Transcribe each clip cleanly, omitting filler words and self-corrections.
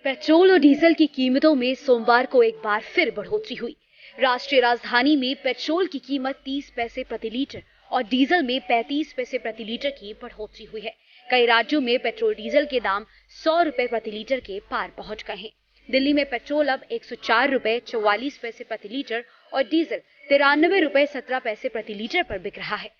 Petrol और diesel की कीमतों में सोमवार को एक बार फिर बढ़ोतरी हुई। राष्ट्रीय राजधानी में पेट्रोल की कीमत 30 पैसे प्रति लीटर और डीजल में 35 पैसे प्रति लीटर की बढ़ोतरी हुई है। कई राज्यों में पेट्रोल डीजल के दाम 100 रुपए प्रति लीटर के पार पहुंच गए हैं। दिल्ली में पेट्रोल अब 104 रुपए 44 पैसे प्रति लीटर और डीजल 93 रुपए 17 पैसे प्रति लीटर पर बिक रहा है।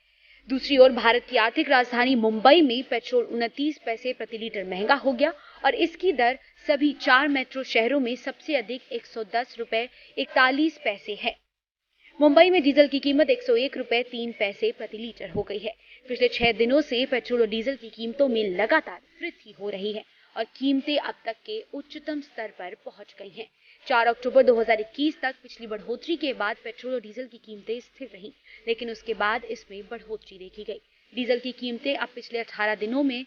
दूसरी ओर भारत की आर्थिक राजधानी मुंबई में पेट्रोल 29 पैसे प्रति लीटर महंगा हो गया और इसकी दर सभी 4 मेट्रो शहरों में सबसे अधिक 110 रुपए 41 पैसे है। मुंबई में डीजल की कीमत 101 रुपए 3 पैसे प्रति लीटर हो गई है। पिछले 6 दिनों से पेट्रोल और डीजल की कीमतों में लगातार वृद्धि हो रही है और कीमतें अब तक के उच्चतम स्तर पर पहुंच गई हैं। 4 अक्टूबर 2021 तक पिछली बढ़ोतरी के बाद पेट्रोल और डीजल की कीमतें स्थिर रहीं, लेकिन उसके बाद इसमें बढ़ोतरी देखी गई। डीजल की कीमतें अब पिछले 18 दिनों में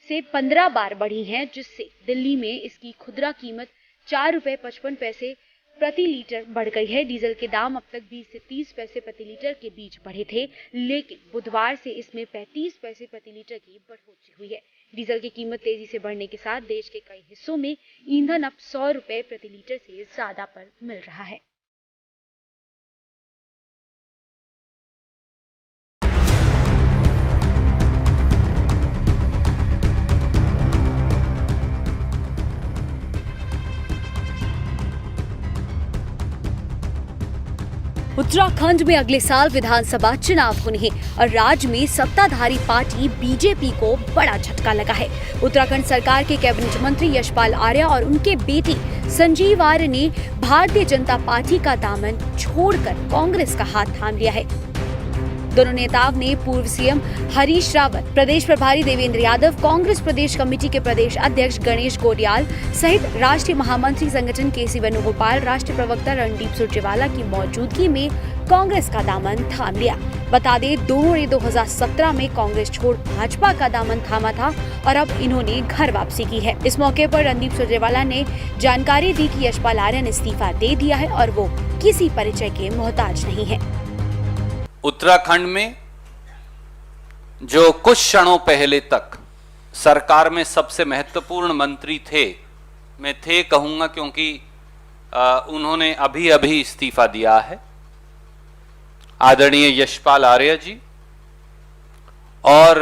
से 15 बार बढ़ी हैं, जिससे दिल्ली में इसकी खुदरा कीमत 4 रुपए 55 पैसे प्रति लीटर बढ़ गई है। डीजल के दाम अब तक 20 से 30 पैसे प्रति लीटर के बीच बढ़े थे, लेकिन बुधवार से इसमें 35 पैसे प्रति लीटर की बढ़ोतरी हुई है। डीजल की कीमत तेजी से बढ़ने के साथ देश के कई हिस्सों में ईंधन अब 100 रुपए प्रति लीटर से ज्यादा पर मिल रहा है। उत्तराखंड में अगले साल विधानसभा चुनाव होने हैं और राज्य में सत्ताधारी पार्टी बीजेपी को बड़ा झटका लगा है। उत्तराखंड सरकार के कैबिनेट मंत्री यशपाल आर्य और उनके बेटी संजीव आर्य ने भारतीय जनता पार्टी का दामन छोड़कर कांग्रेस का हाथ थाम लिया है। दोनों नेताओं ने पूर्व सीएम हरीश रावत, प्रदेश प्रभारी देवेंद्र यादव, कांग्रेस प्रदेश कमेटी के प्रदेश अध्यक्ष गणेश गोडियाल सहित राष्ट्रीय महामंत्री संगठन केसी वेणुगोपाल, राष्ट्रीय प्रवक्ता रणदीप सुरजेवाला की मौजूदगी में कांग्रेस का दामन थाम लिया। बता दें, दोनों ने 2017 में कांग्रेस छोड़ भाजपा का दामन थामा था और अब इन्होंने घर वापसी की है। इस मौके पर रणदीप सुरजेवाला ने जानकारी दी कि यशपाल आर्य ने इस्तीफा दे दिया है और वो किसी परिचय के मोहताज नहीं है। उत्तराखंड में जो कुछ क्षणों पहले तक सरकार में सबसे महत्वपूर्ण मंत्री थे, मैं थे कहूंगा क्योंकि उन्होंने अभी अभी इस्तीफा दिया है, आदरणीय यशपाल आर्य जी, और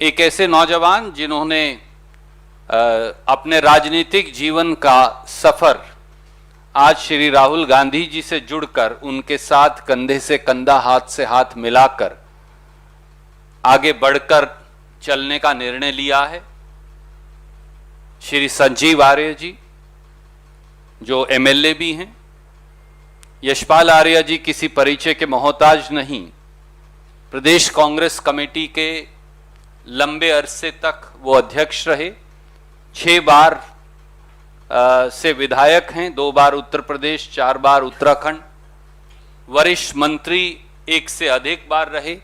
एक ऐसे नौजवान जिन्होंने अपने राजनीतिक जीवन का सफर आज श्री राहुल गांधी जी से जुड़कर उनके साथ कंधे से कंधा, हाथ से हाथ मिलाकर आगे बढ़कर चलने का निर्णय लिया है। श्री संजीव आर्य जी जो एमएलए भी हैं। यशपाल आर्य जी किसी परिचय के मोहताज नहीं, प्रदेश कांग्रेस कमेटी के लंबे अरसे तक वो अध्यक्ष रहे, 6 बार से विधायक हैं, 2 बार उत्तर प्रदेश, 4 बार उत्तराखंड, वरिष्ठ मंत्री 1 से अधिक बार रहे।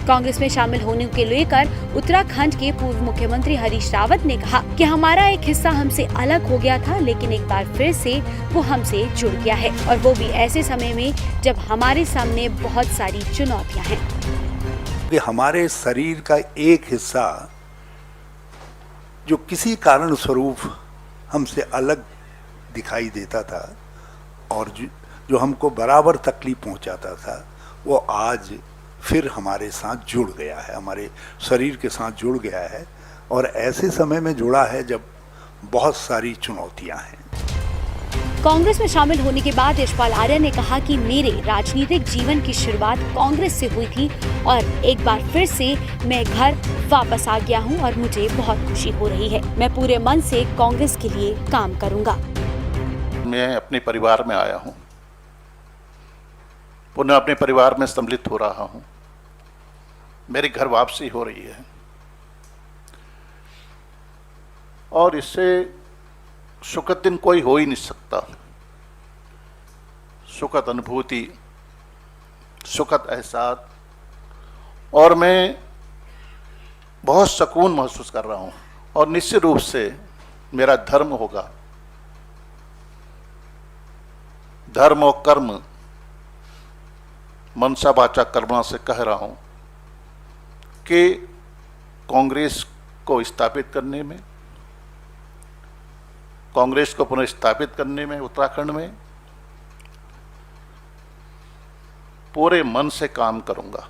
कांग्रेस में शामिल होने के लेकर उत्तराखंड के पूर्व मुख्यमंत्री हरीश रावत ने कहा कि हमारा एक हिस्सा हमसे अलग हो गया था, लेकिन एक बार फिर से वो हमसे जुड़ गया है और वो भी ऐसे समय में जब हमारे सामने बहुत सारी चुनौतियां हैं। हमारे शरीर का एक हिस्सा जो किसी कारण स्वरूप हमसे अलग दिखाई देता था और जो हमको बराबर तकलीफ पहुंचाता था, वो आज फिर हमारे साथ जुड़ गया है, हमारे शरीर के साथ जुड़ गया है और ऐसे समय में जुड़ा है जब बहुत सारी चुनौतियां हैं। कांग्रेस में शामिल होने के बाद यशपाल आर्य ने कहा कि मेरे राजनीतिक जीवन की शुरुआत कांग्रेस से हुई थी और एक बार फिर से मैं घर वापस आ गया हूं और मुझे बहुत खुशी हो रही है। मैं पूरे मन से कांग्रेस के लिए काम करूंगा। मैं अपने परिवार में आया हूं, पुनः अपने परिवार में सम्मिलित हो रहा हूं, मेरी घर वापसी हो रही है और इससे सुखद दिन कोई हो ही नहीं सकता। सुखद अनुभूति, सुखद एहसास, और मैं बहुत सुकून महसूस कर रहा हूं और निश्चित रूप से मेरा धर्म होगा, धर्म और कर्म मनसा वाचा कर्मणा से कह रहा हूं कि कांग्रेस को स्थापित करने में कांग्रेस को पुनर्स्थापित करने में उत्तराखंड में पूरे मन से काम करूंगा।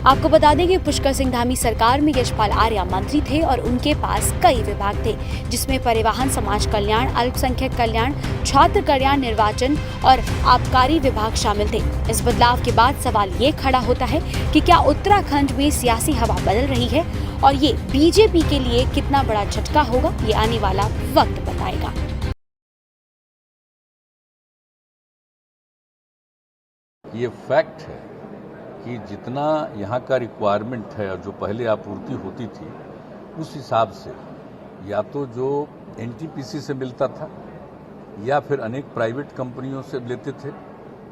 आपको बता दें कि पुष्कर सिंह धामी सरकार में यशपाल आर्या मंत्री थे और उनके पास कई विभाग थे, जिसमें परिवहन, समाज कल्याण, अल्पसंख्यक कल्याण, छात्र कल्याण, निर्वाचन और आबकारी विभाग शामिल थे। इस बदलाव के बाद सवाल ये खड़ा होता है कि क्या उत्तराखंड में सियासी हवा बदल रही है और ये बीजेपी के लिए कितना बड़ा झटका होगा, ये आने वाला वक्त बताएगा। ये फैक्ट है कि जितना यहाँ का रिक्वायरमेंट है और जो पहले आपूर्ति होती थी उस हिसाब से या तो जो एनटीपीसी से मिलता था या फिर अनेक प्राइवेट कंपनियों से लेते थे,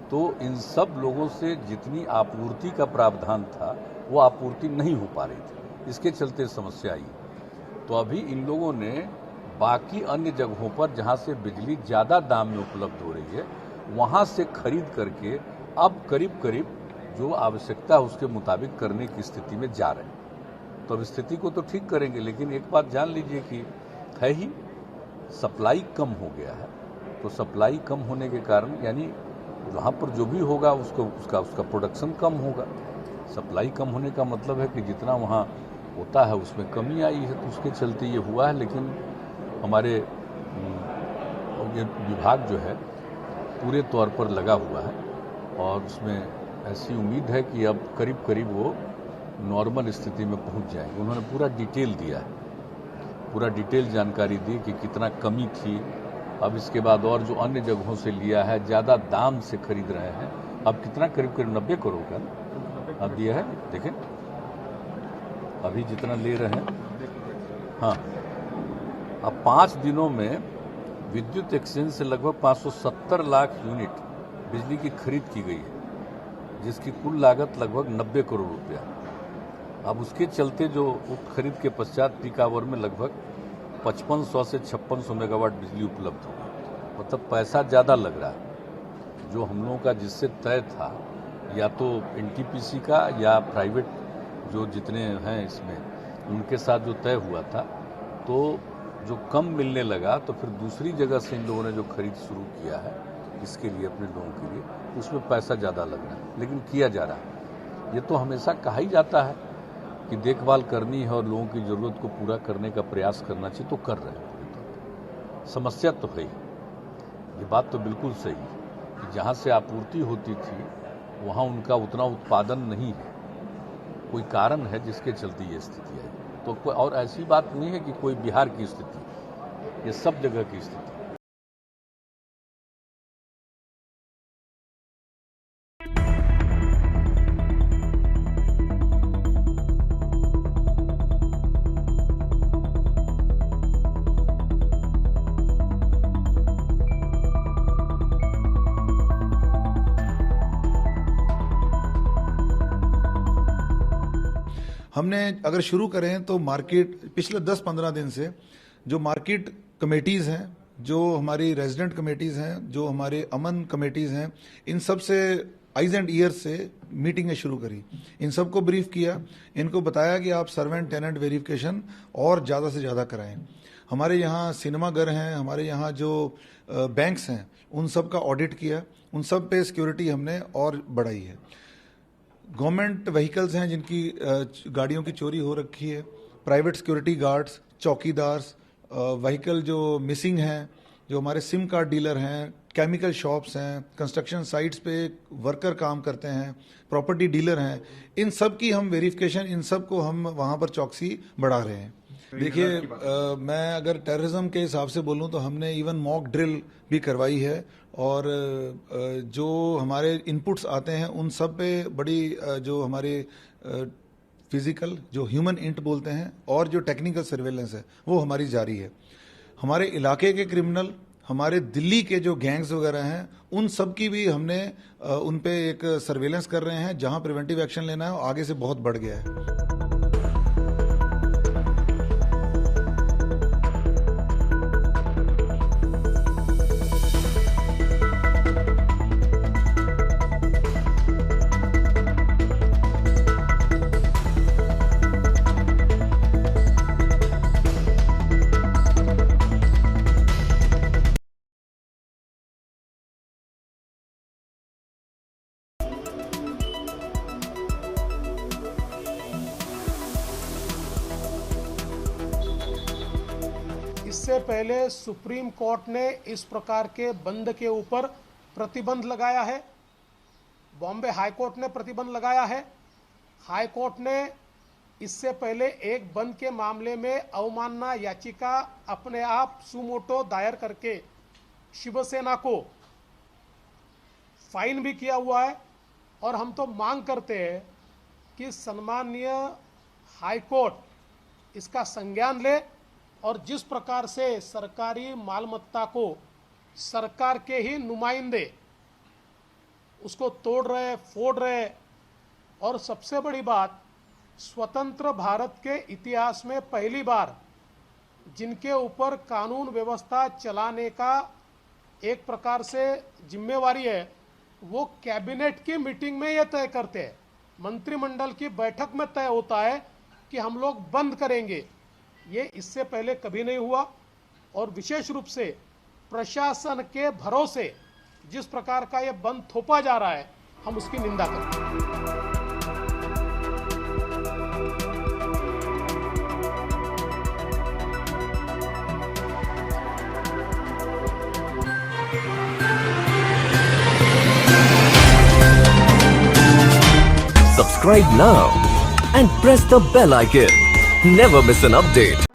तो इन सब लोगों से जितनी आपूर्ति का प्रावधान था वो आपूर्ति नहीं हो पा रही थी। इसके चलते समस्या आई। तो अभी इन लोगों ने बाकी अन्य जगहों पर जहाँ से बिजली ज़्यादा दाम में उपलब्ध हो रही है वहाँ से खरीद करके अब करीब करीब जो आवश्यकता है उसके मुताबिक करने की स्थिति में जा रहे हैं। तो अब स्थिति को तो ठीक करेंगे, लेकिन एक बात जान लीजिए कि है ही सप्लाई कम हो गया है। तो सप्लाई कम होने के कारण यानी वहाँ पर जो भी होगा उसका प्रोडक्शन कम होगा। सप्लाई कम होने का मतलब है कि जितना वहाँ होता है उसमें कमी आई है, तो उसके चलते ये हुआ है। लेकिन हमारे ये विभाग जो है पूरे तौर पर लगा हुआ है और उसमें ऐसी उम्मीद है कि अब करीब करीब वो नॉर्मल स्थिति में पहुंच जाएंगे। उन्होंने पूरा डिटेल दिया है, पूरा डिटेल जानकारी दी कि कितना कमी थी। अब इसके बाद और जो अन्य जगहों से लिया है ज़्यादा दाम से खरीद रहे हैं, अब कितना करीब करीब 90 करोड़ का अब दिया है। देखें अभी जितना ले रहे हैं, हाँ अब 5 दिनों में विद्युत एक्सचेंज से लगभग 570 लाख यूनिट बिजली की खरीद की गई है, जिसकी कुल लागत लगभग 90 करोड़ रुपया। अब उसके चलते जो खरीद के पश्चात पीक आवर में लगभग 5500 से 5600 मेगावाट बिजली उपलब्ध होगी। मतलब पैसा ज़्यादा लग रहा है। जो हम लोगों का जिससे तय था या तो एनटीपीसी का या प्राइवेट जो जितने हैं इसमें उनके साथ जो तय हुआ था, तो जो कम मिलने लगा तो फिर दूसरी जगह से इन लोगों ने जो खरीद शुरू किया है इसके लिए अपने लोगों के लिए, उसमें पैसा ज़्यादा लग रहा है, लेकिन किया जा रहा है। ये तो हमेशा कहा ही जाता है कि देखभाल करनी है और लोगों की ज़रूरत को पूरा करने का प्रयास करना चाहिए, तो कर रहे हैं। समस्या तो है, ये बात तो बिल्कुल सही है कि जहाँ से आपूर्ति होती थी वहाँ उनका उतना उत्पादन नहीं है। कोई कारण है जिसके चलते ये स्थिति है। तो कोई और ऐसी बात नहीं है कि कोई बिहार की स्थिति, ये सब जगह की स्थिति। हमने अगर शुरू करें तो मार्केट पिछले 10-15 दिन से जो मार्केट कमेटीज़ हैं, जो हमारी रेजिडेंट कमेटीज़ हैं, जो हमारे अमन कमेटीज़ हैं, इन सब से आइज एंड ईयर्स से मीटिंगें शुरू करी। इन सबको ब्रीफ किया, इनको बताया कि आप सर्वेंट टेनेंट वेरिफिकेशन और ज़्यादा से ज़्यादा कराएं। हमारे यहाँ सिनेमाघर हैं, हमारे यहाँ जो बैंक्स हैं, उन सब का ऑडिट किया, उन सब पे सिक्योरिटी हमने और बढ़ाई है। गवर्नमेंट व्हीकल्स हैं जिनकी गाड़ियों की चोरी हो रखी है, प्राइवेट सिक्योरिटी गार्ड्स, चौकीदार्स, व्हीकल जो मिसिंग हैं, जो हमारे सिम कार्ड डीलर हैं, केमिकल शॉप्स हैं, कंस्ट्रक्शन साइट्स पे वर्कर काम करते हैं, प्रॉपर्टी डीलर हैं, इन सब की हम वेरिफिकेशन, इन सब को हम वहाँ पर चौकसी बढ़ा रहे हैं। देखिए मैं अगर टेररिज्म के हिसाब से बोलूँ तो हमने इवन मॉक ड्रिल भी करवाई है और जो हमारे इनपुट्स आते हैं उन सब पे बड़ी जो हमारे फिजिकल जो ह्यूमन इंट बोलते हैं और जो टेक्निकल सर्वेलेंस है वो हमारी जारी है। हमारे इलाके के क्रिमिनल, हमारे दिल्ली के जो गैंग्स वगैरह हैं, उन सब की भी हमने उन पे एक सर्वेलेंस कर रहे हैं। जहां प्रिवेंटिव एक्शन लेना है आगे से बहुत बढ़ गया है। इससे पहले सुप्रीम कोर्ट ने इस प्रकार के बंद के ऊपर प्रतिबंध लगाया है, बॉम्बे हाई कोर्ट ने प्रतिबंध लगाया है। हाई कोर्ट ने इससे पहले एक बंद के मामले में अवमानना याचिका अपने आप सुमोटो दायर करके शिवसेना को फाइन भी किया हुआ है। और हम तो मांग करते हैं कि सम्माननीय हाई कोर्ट इसका संज्ञान ले और जिस प्रकार से सरकारी मालमत्ता को सरकार के ही नुमाइंदे उसको तोड़ रहे, फोड़ रहे, और सबसे बड़ी बात, स्वतंत्र भारत के इतिहास में पहली बार जिनके ऊपर कानून व्यवस्था चलाने का एक प्रकार से जिम्मेवारी है, वो कैबिनेट की मीटिंग में यह तय करते हैं, मंत्रिमंडल की बैठक में तय होता है कि हम लोग बंद करेंगे। ये इससे पहले कभी नहीं हुआ। और विशेष रूप से प्रशासन के भरोसे जिस प्रकार का यह बंद थोपा जा रहा है, हम उसकी निंदा करते हैं। Subscribe now and press the bell icon. Never miss an update.